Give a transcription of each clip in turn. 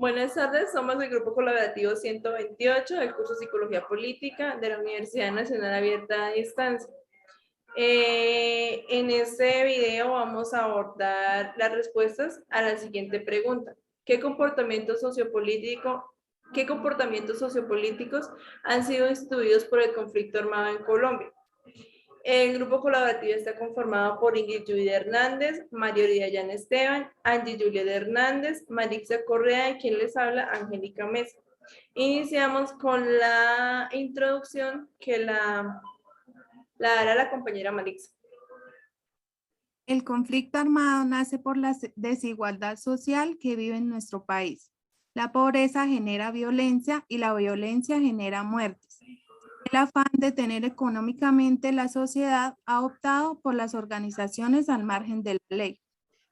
Buenas tardes, somos el Grupo Colaborativo 128 del curso Psicología Política de la Universidad Nacional Abierta a Distancia. En este video vamos a abordar las respuestas a la siguiente pregunta. ¿Qué comportamientos sociopolíticos han sido instituidos por el conflicto armado en Colombia? El grupo colaborativo está conformado por Ingrid Julia Hernández, María Dayana Esteban, Angie Juliet Hernández, Marixa Correa y quien les habla, Angélica Mesa. Iniciamos con la introducción que la dará la compañera Marixa. El conflicto armado nace por la desigualdad social que vive en nuestro país. La pobreza genera violencia y la violencia genera muertes. El afán de tener económicamente, la sociedad ha optado por las organizaciones al margen de la ley.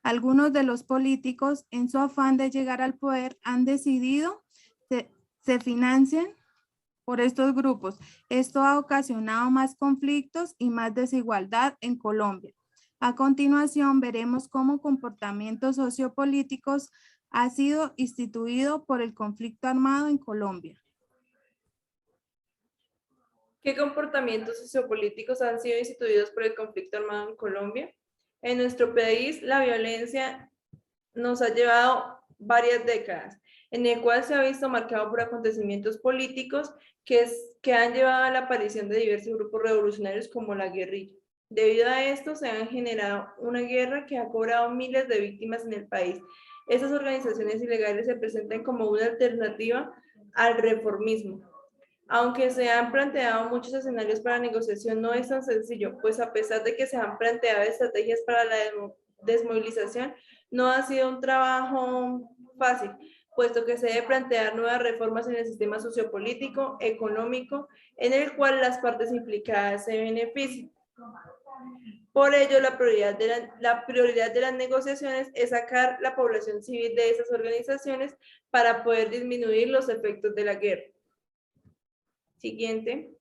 Algunos de los políticos, en su afán de llegar al poder, han decidido se financien por estos grupos. Esto ha ocasionado más conflictos y más desigualdad en Colombia. A continuación, veremos cómo comportamientos sociopolíticos ha sido instituido por el conflicto armado en Colombia. ¿Qué comportamientos sociopolíticos han sido instituidos por el conflicto armado en Colombia? En nuestro país, la violencia nos ha llevado varias décadas, en el cual se ha visto marcado por acontecimientos políticos que han llevado a la aparición de diversos grupos revolucionarios como la guerrilla. Debido a esto, se ha generado una guerra que ha cobrado miles de víctimas en el país. Estas organizaciones ilegales se presentan como una alternativa al reformismo. Aunque se han planteado muchos escenarios para la negociación, no es tan sencillo, pues a pesar de que se han planteado estrategias para la desmovilización, no ha sido un trabajo fácil, puesto que se debe plantear nuevas reformas en el sistema sociopolítico, económico, en el cual las partes implicadas se benefician. Por ello, la prioridad de las negociaciones es sacar la población civil de esas organizaciones para poder disminuir los efectos de la guerra. Siguiente.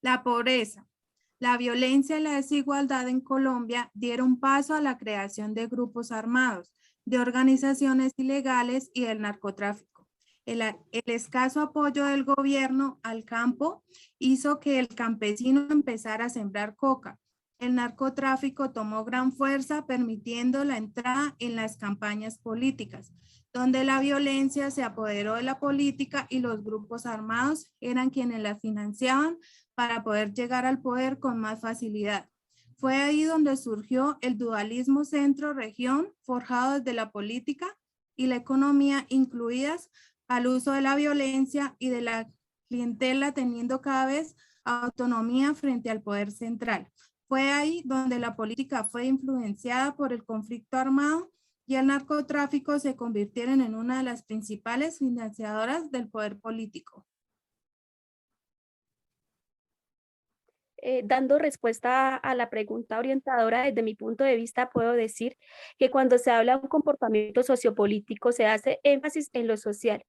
La pobreza, la violencia y la desigualdad en Colombia dieron paso a la creación de grupos armados, de organizaciones ilegales y del narcotráfico. El escaso apoyo del gobierno al campo hizo que el campesino empezara a sembrar coca. El narcotráfico tomó gran fuerza, permitiendo la entrada en las campañas políticas, donde la violencia se apoderó de la política y los grupos armados eran quienes la financiaban para poder llegar al poder con más facilidad. Fue ahí donde surgió el dualismo centro-región, forjado desde la política y la economía, incluidas al uso de la violencia y de la clientela, teniendo cada vez autonomía frente al poder central. Fue ahí donde la política fue influenciada por el conflicto armado y el narcotráfico se convirtieron en una de las principales financiadoras del poder político. Dando respuesta a la pregunta orientadora, desde mi punto de vista puedo decir que cuando se habla de un comportamiento sociopolítico se hace énfasis en lo social.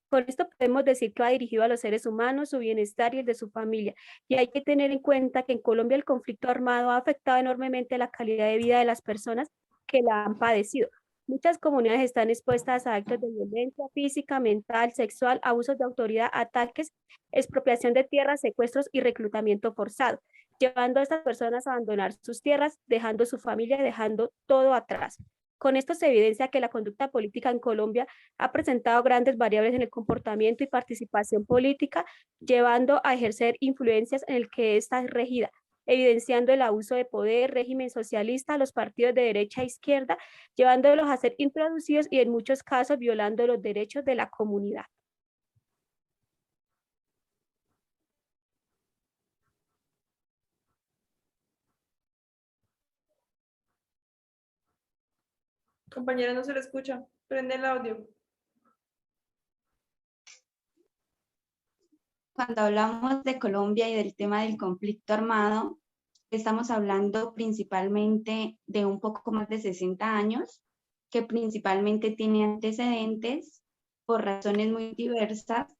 Con esto podemos decir que va dirigido a los seres humanos, su bienestar y el de su familia. Y hay que tener en cuenta que en Colombia el conflicto armado ha afectado enormemente la calidad de vida de las personas que la han padecido. Muchas comunidades están expuestas a actos de violencia física, mental, sexual, abusos de autoridad, ataques, expropiación de tierras, secuestros y reclutamiento forzado, llevando a estas personas a abandonar sus tierras, dejando su familia y dejando todo atrás. Con esto se evidencia que la conducta política en Colombia ha presentado grandes variables en el comportamiento y participación política, llevando a ejercer influencias en el que ésta es regida, evidenciando el abuso de poder, régimen socialista a los partidos de derecha e izquierda, llevándolos a ser introducidos y en muchos casos violando los derechos de la comunidad. Compañera, no se le escucha. Prende el audio. Cuando hablamos de Colombia y del tema del conflicto armado, estamos hablando principalmente de un poco más de 60 años, que principalmente tiene antecedentes por razones muy diversas,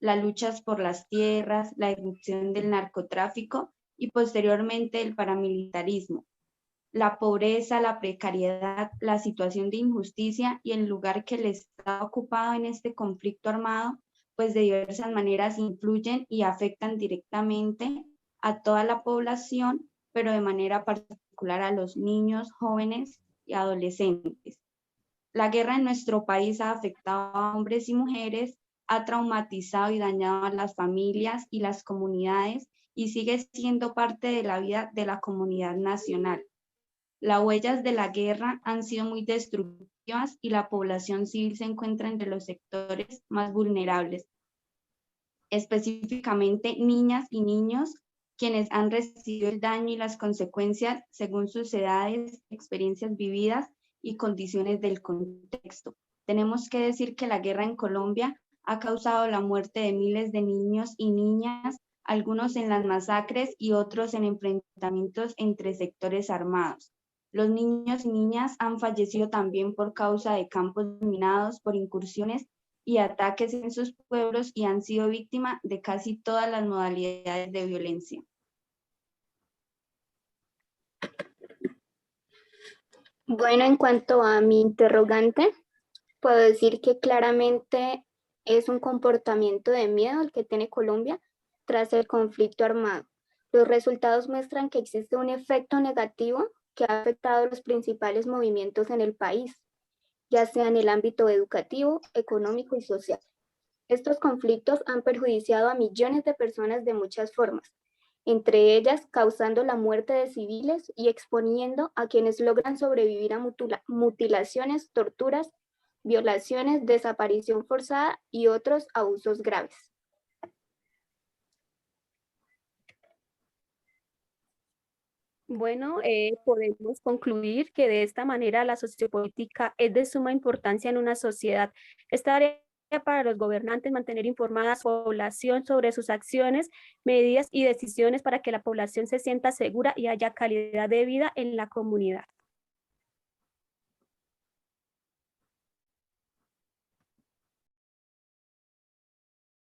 las luchas por las tierras, la irrupción del narcotráfico y posteriormente el paramilitarismo. la pobreza, la precariedad, la situación de injusticia y el lugar que el Estado ha ocupado en este conflicto armado, pues de diversas maneras influyen y afectan directamente a toda la población, pero de manera particular a los niños, jóvenes y adolescentes. La guerra en nuestro país ha afectado a hombres y mujeres, ha traumatizado y dañado a las familias y las comunidades y sigue siendo parte de la vida de la comunidad nacional. Las huellas de la guerra han sido muy destructivas y la población civil se encuentra entre los sectores más vulnerables, específicamente niñas y niños, quienes han recibido el daño y las consecuencias según sus edades, experiencias vividas y condiciones del contexto. Tenemos que decir que la guerra en Colombia ha causado la muerte de miles de niños y niñas, algunos en las masacres y otros en enfrentamientos entre sectores armados. Los niños y niñas han fallecido también por causa de campos minados, por incursiones y ataques en sus pueblos y han sido víctimas de casi todas las modalidades de violencia. Bueno, en cuanto a mi interrogante, puedo decir que claramente es un comportamiento de miedo el que tiene Colombia tras el conflicto armado. Los resultados muestran que existe un efecto negativo que ha afectado los principales movimientos en el país, ya sea en el ámbito educativo, económico y social. Estos conflictos han perjudiciado a millones de personas de muchas formas, entre ellas causando la muerte de civiles y exponiendo a quienes logran sobrevivir a mutilaciones, torturas, violaciones, desaparición forzada y otros abusos graves. Bueno, podemos concluir que de esta manera la sociopolítica es de suma importancia en una sociedad. Esta tarea para los gobernantes mantener informada a la población sobre sus acciones, medidas y decisiones para que la población se sienta segura y haya calidad de vida en la comunidad.